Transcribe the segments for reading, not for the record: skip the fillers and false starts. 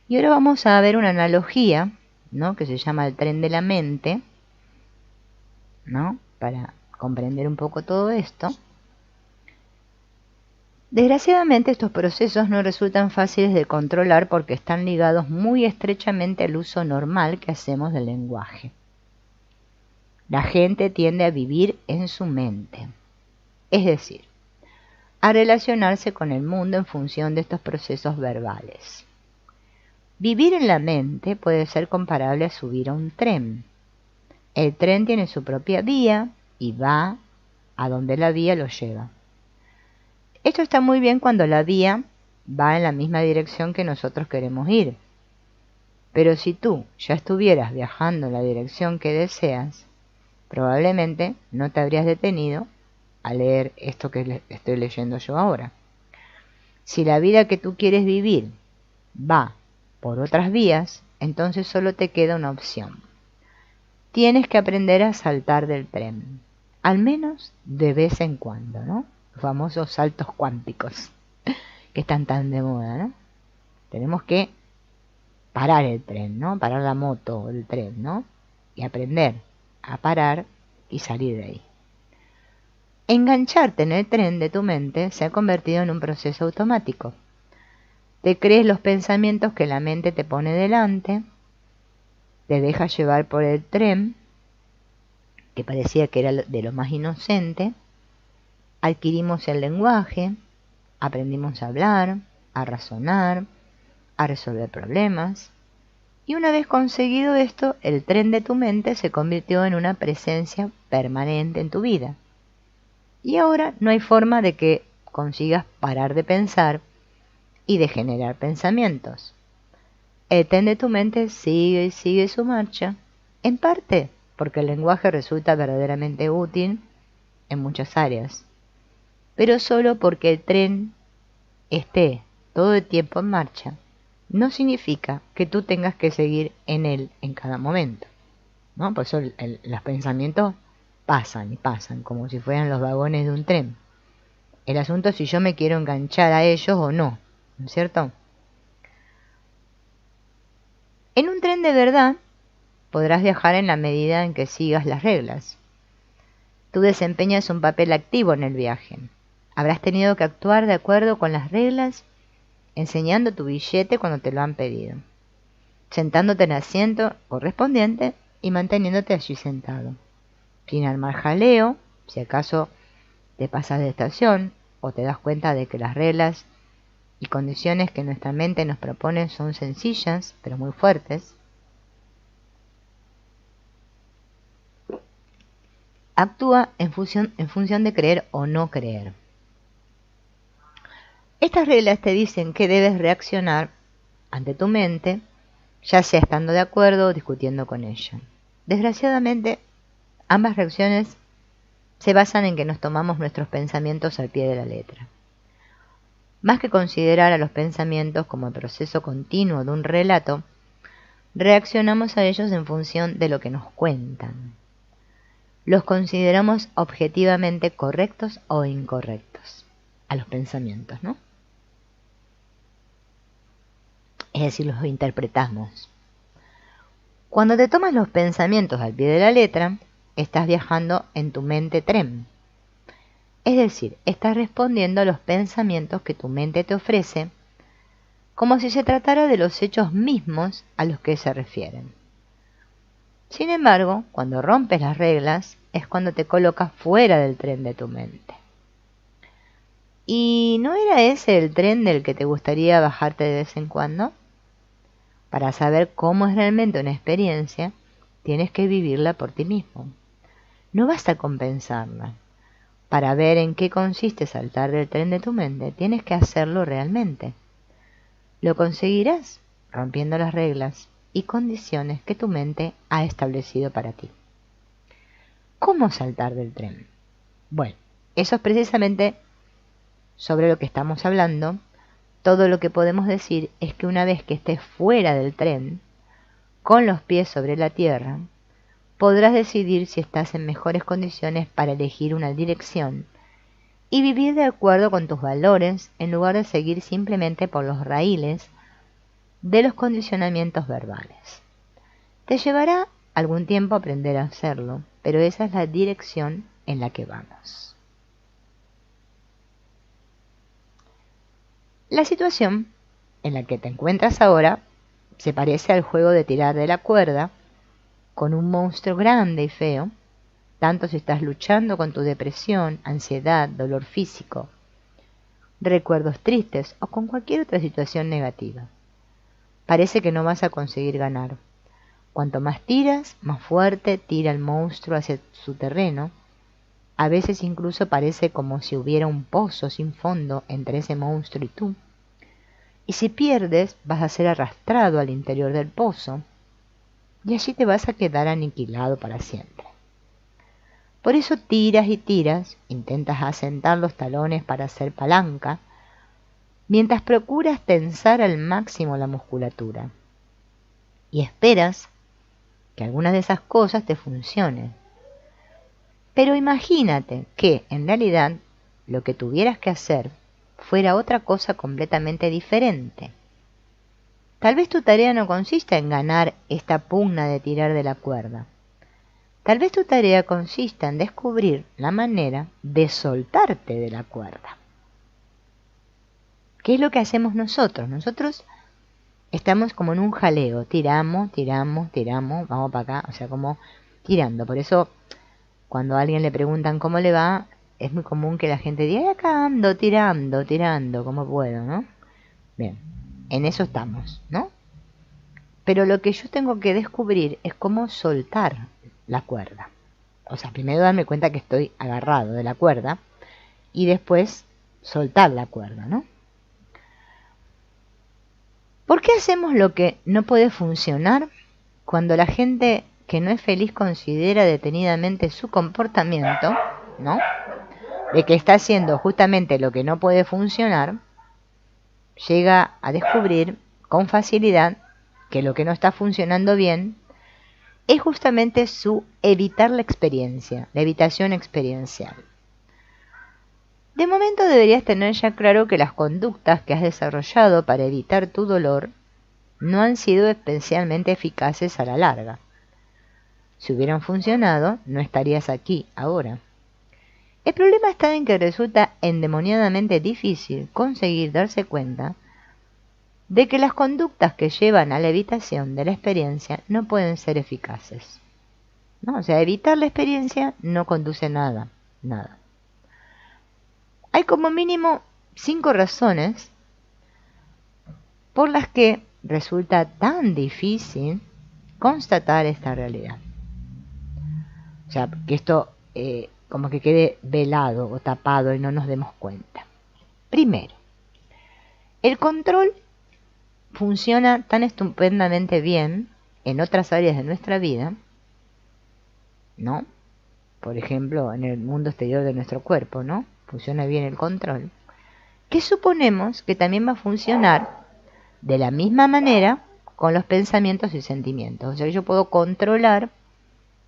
Y ahora vamos a ver una analogía, ¿no?, que se llama el tren de la mente, ¿no?, para comprender un poco todo esto. Desgraciadamente estos procesos no resultan fáciles de controlar porque están ligados muy estrechamente al uso normal que hacemos del lenguaje. La gente tiende a vivir en su mente, es decir, a relacionarse con el mundo en función de estos procesos verbales. Vivir en la mente puede ser comparable a subir a un tren. El tren tiene su propia vía y va a donde la vía lo lleva. Esto está muy bien cuando la vía va en la misma dirección que nosotros queremos ir. Pero si tú ya estuvieras viajando en la dirección que deseas, probablemente no te habrías detenido a leer esto que estoy leyendo yo ahora. Si la vida que tú quieres vivir va por otras vías, entonces solo te queda una opción. Tienes que aprender a saltar del tren, al menos de vez en cuando, ¿no? Los famosos saltos cuánticos que están tan de moda, ¿no? Tenemos que parar el tren, ¿no? Parar la moto o el tren, ¿no? Y aprender a parar y salir de ahí. Engancharte en el tren de tu mente se ha convertido en un proceso automático. Te crees los pensamientos que la mente te pone delante, te dejas llevar por el tren, que parecía que era de lo más inocente, adquirimos el lenguaje, aprendimos a hablar, a razonar, a resolver problemas, y una vez conseguido esto, el tren de tu mente se convirtió en una presencia permanente en tu vida. Y ahora no hay forma de que consigas parar de pensar y de generar pensamientos. El tren de tu mente sigue y sigue su marcha, en parte porque el lenguaje resulta verdaderamente útil en muchas áreas, pero solo porque el tren esté todo el tiempo en marcha, no significa que tú tengas que seguir en él en cada momento, ¿no? Por eso los pensamientos pasan y pasan, como si fueran los vagones de un tren. El asunto es si yo me quiero enganchar a ellos o no, ¿no es cierto? En un tren de verdad podrás viajar en la medida en que sigas las reglas. Tú desempeñas un papel activo en el viaje. Habrás tenido que actuar de acuerdo con las reglas, enseñando tu billete cuando te lo han pedido, sentándote en el asiento correspondiente y manteniéndote allí sentado, sin armar jaleo, si acaso te pasas de estación o te das cuenta de que las reglas y condiciones que nuestra mente nos propone son sencillas, pero muy fuertes. Actúa en función de creer o no creer. Estas reglas te dicen que debes reaccionar ante tu mente, ya sea estando de acuerdo o discutiendo con ella. Desgraciadamente, ambas reacciones se basan en que nos tomamos nuestros pensamientos al pie de la letra. Más que considerar a los pensamientos como el proceso continuo de un relato, reaccionamos a ellos en función de lo que nos cuentan. Los consideramos objetivamente correctos o incorrectos, a los pensamientos, ¿no? Es decir, los interpretamos. Cuando te tomas los pensamientos al pie de la letra, estás viajando en tu mente tren. Es decir, estás respondiendo a los pensamientos que tu mente te ofrece, como si se tratara de los hechos mismos a los que se refieren. Sin embargo, cuando rompes las reglas, es cuando te colocas fuera del tren de tu mente. ¿Y no era ese el tren del que te gustaría bajarte de vez en cuando? Para saber cómo es realmente una experiencia, tienes que vivirla por ti mismo. No basta con pensarla. Para ver en qué consiste saltar del tren de tu mente, tienes que hacerlo realmente. Lo conseguirás rompiendo las reglas y condiciones que tu mente ha establecido para ti. ¿Cómo saltar del tren? Bueno, eso es precisamente sobre lo que estamos hablando. Todo lo que podemos decir es que una vez que estés fuera del tren, con los pies sobre la tierra, podrás decidir si estás en mejores condiciones para elegir una dirección y vivir de acuerdo con tus valores en lugar de seguir simplemente por los raíles de los condicionamientos verbales. Te llevará algún tiempo aprender a hacerlo, pero esa es la dirección en la que vamos. La situación en la que te encuentras ahora se parece al juego de tirar de la cuerda con un monstruo grande y feo, tanto si estás luchando con tu depresión, ansiedad, dolor físico, recuerdos tristes o con cualquier otra situación negativa. Parece que no vas a conseguir ganar. Cuanto más tiras, más fuerte tira el monstruo hacia su terreno. A veces incluso parece como si hubiera un pozo sin fondo entre ese monstruo y tú. Y si pierdes, vas a ser arrastrado al interior del pozo y allí te vas a quedar aniquilado para siempre. Por eso tiras y tiras, intentas asentar los talones para hacer palanca, mientras procuras tensar al máximo la musculatura. Y esperas que algunas de esas cosas te funcionen. Pero imagínate que, en realidad, lo que tuvieras que hacer fuera otra cosa completamente diferente. Tal vez tu tarea no consista en ganar esta pugna de tirar de la cuerda. Tal vez tu tarea consista en descubrir la manera de soltarte de la cuerda. ¿Qué es lo que hacemos nosotros? Nosotros estamos como en un jaleo, tiramos, vamos para acá, o sea, como tirando. Por eso, cuando a alguien le preguntan cómo le va, es muy común que la gente diga, acá ando tirando, como puedo, ¿no? Bien, en eso estamos, ¿no? Pero lo que yo tengo que descubrir es cómo soltar la cuerda. O sea, primero darme cuenta que estoy agarrado de la cuerda y después soltar la cuerda, ¿no? ¿Por qué hacemos lo que no puede funcionar cuando la gente que no es feliz considera detenidamente su comportamiento, ¿no? De que está haciendo justamente lo que no puede funcionar, llega a descubrir con facilidad que lo que no está funcionando bien es justamente su evitar la experiencia, la evitación experiencial. De momento deberías tener ya claro que las conductas que has desarrollado para evitar tu dolor no han sido especialmente eficaces a la larga. Si hubieran funcionado, no estarías aquí ahora. El problema está en que resulta endemoniadamente difícil conseguir darse cuenta de que las conductas que llevan a la evitación de la experiencia no pueden ser eficaces, ¿no? O sea, evitar la experiencia no conduce a nada. Hay como mínimo 5 razones por las que resulta tan difícil constatar esta realidad. O sea, que esto como que quede velado o tapado y no nos demos cuenta. Primero, el control funciona tan estupendamente bien en otras áreas de nuestra vida, ¿no? Por ejemplo, en el mundo exterior de nuestro cuerpo, ¿no? Funciona bien el control, que suponemos que también va a funcionar de la misma manera con los pensamientos y sentimientos. O sea, yo puedo controlar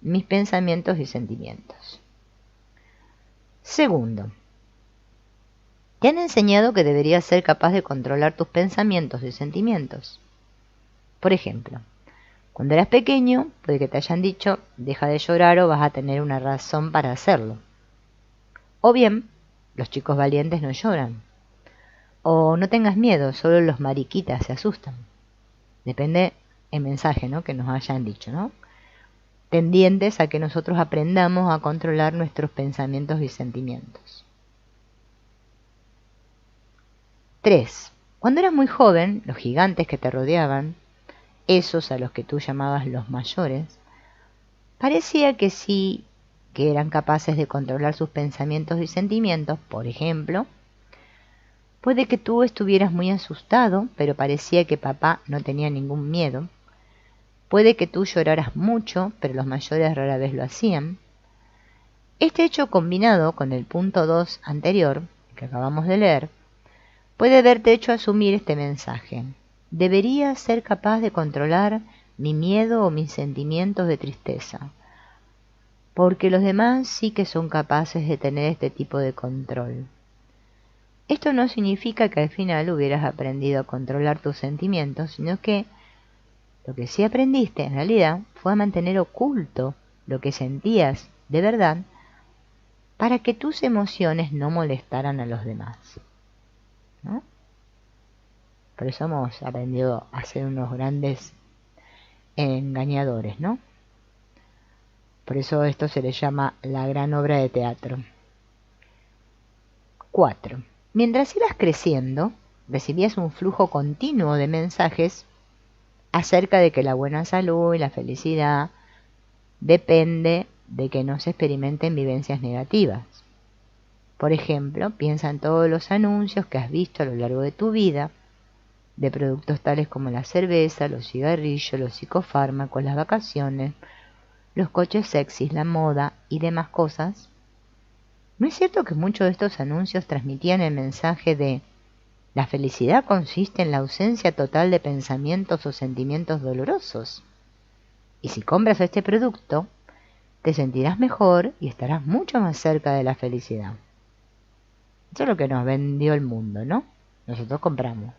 mis pensamientos y sentimientos. Segundo, te han enseñado que deberías ser capaz de controlar tus pensamientos y sentimientos. Por ejemplo, cuando eras pequeño, puede que te hayan dicho, deja de llorar o vas a tener una razón para hacerlo. O bien, los chicos valientes no lloran. O no tengas miedo, solo los mariquitas se asustan. Depende el mensaje, ¿no?, que nos hayan dicho, ¿no? Tendientes a que nosotros aprendamos a controlar nuestros pensamientos y sentimientos. 3. Cuando eras muy joven, los gigantes que te rodeaban, esos a los que tú llamabas los mayores, parecía que sí que eran capaces de controlar sus pensamientos y sentimientos. Por ejemplo, puede que tú estuvieras muy asustado, pero parecía que papá no tenía ningún miedo. Puede que tú lloraras mucho, pero los mayores rara vez lo hacían. Este hecho combinado con el punto 2 anterior, que acabamos de leer, puede haberte hecho asumir este mensaje. Debería ser capaz de controlar mi miedo o mis sentimientos de tristeza, porque los demás sí que son capaces de tener este tipo de control. Esto no significa que al final hubieras aprendido a controlar tus sentimientos, sino que lo que sí aprendiste en realidad fue a mantener oculto lo que sentías de verdad para que tus emociones no molestaran a los demás, ¿no? Por eso hemos aprendido a ser unos grandes engañadores, ¿no? Por eso esto se le llama la gran obra de teatro. 4. Mientras ibas creciendo, recibías un flujo continuo de mensajes acerca de que la buena salud y la felicidad depende de que no se experimenten vivencias negativas. Por ejemplo, piensa en todos los anuncios que has visto a lo largo de tu vida, de productos tales como la cerveza, los cigarrillos, los psicofármacos, las vacaciones, los coches sexys, la moda y demás cosas. ¿No es cierto que muchos de estos anuncios transmitían el mensaje de la felicidad consiste en la ausencia total de pensamientos o sentimientos dolorosos? Y si compras este producto, te sentirás mejor y estarás mucho más cerca de la felicidad. Eso es lo que nos vendió el mundo, ¿no? Nosotros compramos.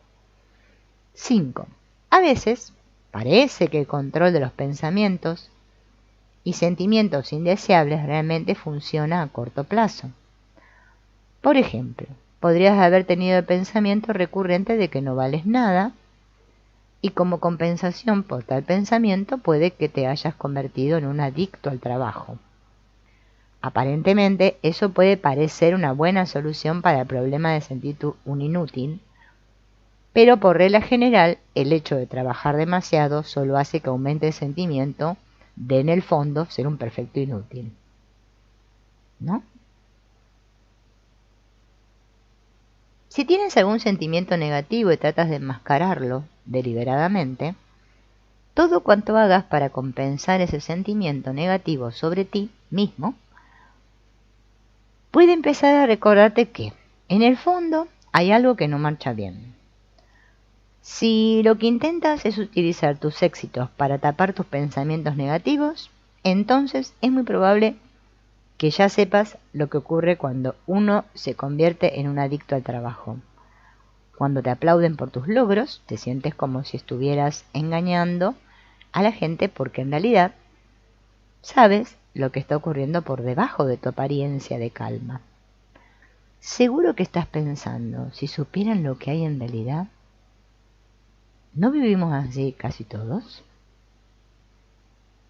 5. A veces parece que el control de los pensamientos y sentimientos indeseables realmente funciona a corto plazo. Por ejemplo, podrías haber tenido el pensamiento recurrente de que no vales nada y como compensación por tal pensamiento puede que te hayas convertido en un adicto al trabajo. Aparentemente eso puede parecer una buena solución para el problema de sentirte un inútil, pero por regla general el hecho de trabajar demasiado solo hace que aumente el sentimiento de en el fondo ser un perfecto inútil, ¿no? Si tienes algún sentimiento negativo y tratas de enmascararlo deliberadamente, todo cuanto hagas para compensar ese sentimiento negativo sobre ti mismo puede empezar a recordarte que, en el fondo, hay algo que no marcha bien. Si lo que intentas es utilizar tus éxitos para tapar tus pensamientos negativos, entonces es muy probable que ya sepas lo que ocurre cuando uno se convierte en un adicto al trabajo. Cuando te aplauden por tus logros, te sientes como si estuvieras engañando a la gente porque en realidad sabes lo que está ocurriendo por debajo de tu apariencia de calma. Seguro que estás pensando, si supieran lo que hay en realidad, ¿no vivimos así casi todos?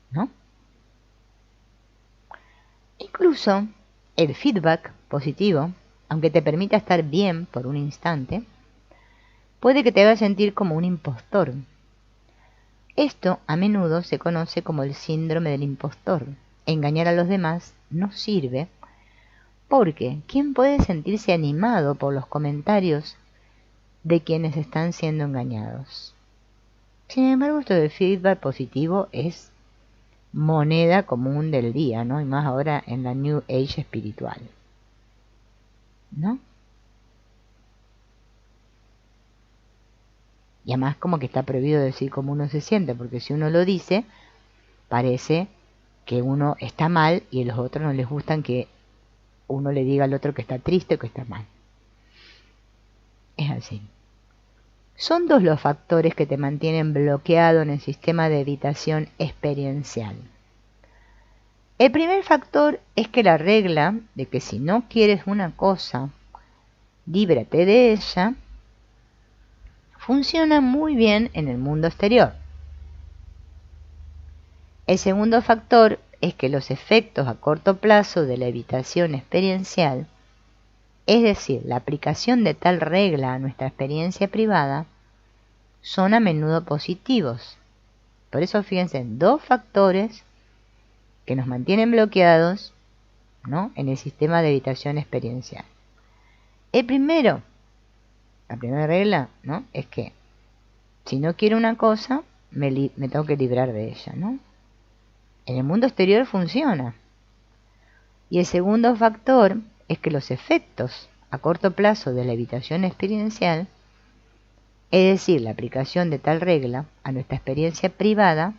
¿No? Incluso el feedback positivo, aunque te permita estar bien por un instante, puede que te haga sentir como un impostor. Esto a menudo se conoce como el síndrome del impostor. Engañar a los demás no sirve porque ¿quién puede sentirse animado por los comentarios de quienes están siendo engañados? Sin embargo, esto del feedback positivo es moneda común del día, ¿no? Y más ahora en la New Age espiritual, ¿no? Y además como que está prohibido decir cómo uno se siente, porque si uno lo dice, parece que uno está mal y a los otros no les gustan que uno le diga al otro que está triste o que está mal. Es así. Son dos los factores que te mantienen bloqueado en el sistema de evitación experiencial. El primer factor es que la regla de que si no quieres una cosa, líbrate de ella, funciona muy bien en el mundo exterior. El segundo factor es que los efectos a corto plazo de la evitación experiencial, es decir, la aplicación de tal regla a nuestra experiencia privada, son a menudo positivos. Por eso fíjense, dos factores que nos mantienen bloqueados, ¿no?, en el sistema de evitación experiencial. El primero, la primera regla, ¿no?, es que si no quiero una cosa, me tengo que librar de ella, ¿no? En el mundo exterior funciona. Y el segundo factor es que los efectos a corto plazo de la evitación experiencial, es decir, la aplicación de tal regla a nuestra experiencia privada,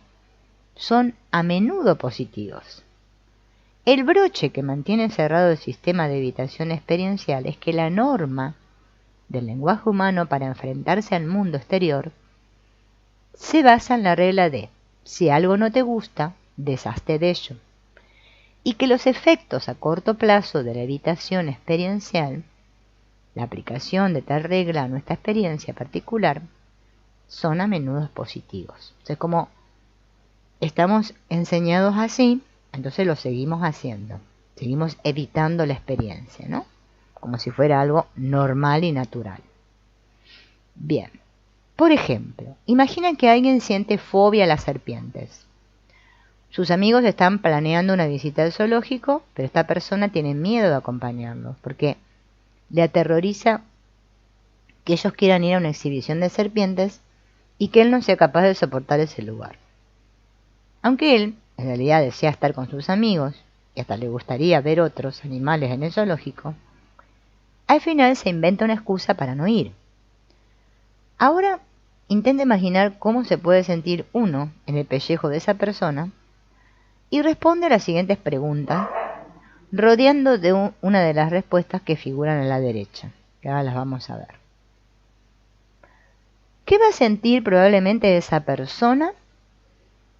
son a menudo positivos. El broche que mantiene cerrado el sistema de evitación experiencial es que la norma del lenguaje humano para enfrentarse al mundo exterior se basa en la regla de si algo no te gusta, deshazte de ello, y que los efectos a corto plazo de la evitación experiencial, la aplicación de tal regla a nuestra experiencia particular, son a menudo positivos. O sea, como estamos enseñados así, entonces lo seguimos haciendo, seguimos evitando la experiencia, ¿no? Como si fuera algo normal y natural. Bien, por ejemplo, imagina que alguien siente fobia a las serpientes. Sus amigos están planeando una visita al zoológico, pero esta persona tiene miedo de acompañarlos, porque le aterroriza que ellos quieran ir a una exhibición de serpientes y que él no sea capaz de soportar ese lugar. Aunque él, en realidad, desea estar con sus amigos, y hasta le gustaría ver otros animales en el zoológico, al final se inventa una excusa para no ir. Ahora, intenta imaginar cómo se puede sentir uno en el pellejo de esa persona y responde a las siguientes preguntas, rodeando de una de las respuestas que figuran a la derecha, que ahora las vamos a ver. ¿Qué va a sentir probablemente esa persona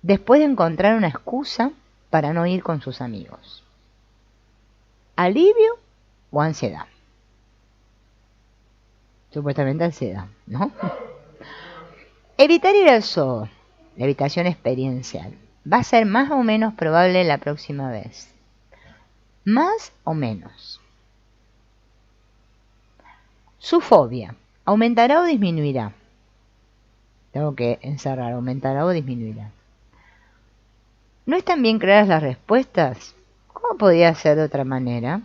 después de encontrar una excusa para no ir con sus amigos? ¿Alivio o ansiedad? Supuestamente ansiedad, ¿no? Evitar ir al zoo, la evitación experiencial, va a ser más o menos probable la próxima vez. ¿Más o menos? Su fobia, ¿aumentará o disminuirá? Tengo que encerrar, ¿aumentará o disminuirá? ¿No están bien claras las respuestas? ¿Cómo podría ser de otra manera?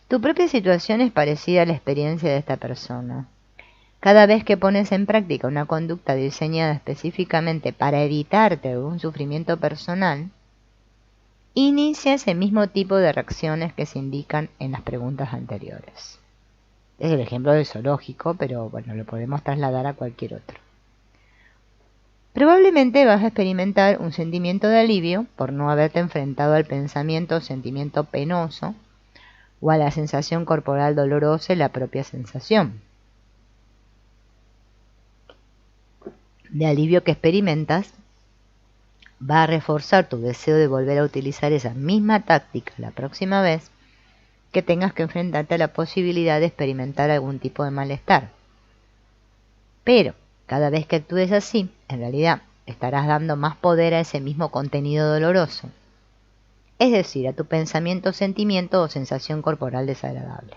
Tu propia situación es parecida a la experiencia de esta persona. Cada vez que pones en práctica una conducta diseñada específicamente para evitarte algún sufrimiento personal, inicia ese mismo tipo de reacciones que se indican en las preguntas anteriores. Es el ejemplo del zoológico, pero bueno, lo podemos trasladar a cualquier otro. Probablemente vas a experimentar un sentimiento de alivio por no haberte enfrentado al pensamiento o sentimiento penoso o a la sensación corporal dolorosa y la propia sensación de alivio que experimentas va a reforzar tu deseo de volver a utilizar esa misma táctica la próxima vez que tengas que enfrentarte a la posibilidad de experimentar algún tipo de malestar. Pero cada vez que actúes así, en realidad estarás dando más poder a ese mismo contenido doloroso, es decir, a tu pensamiento, sentimiento o sensación corporal desagradable.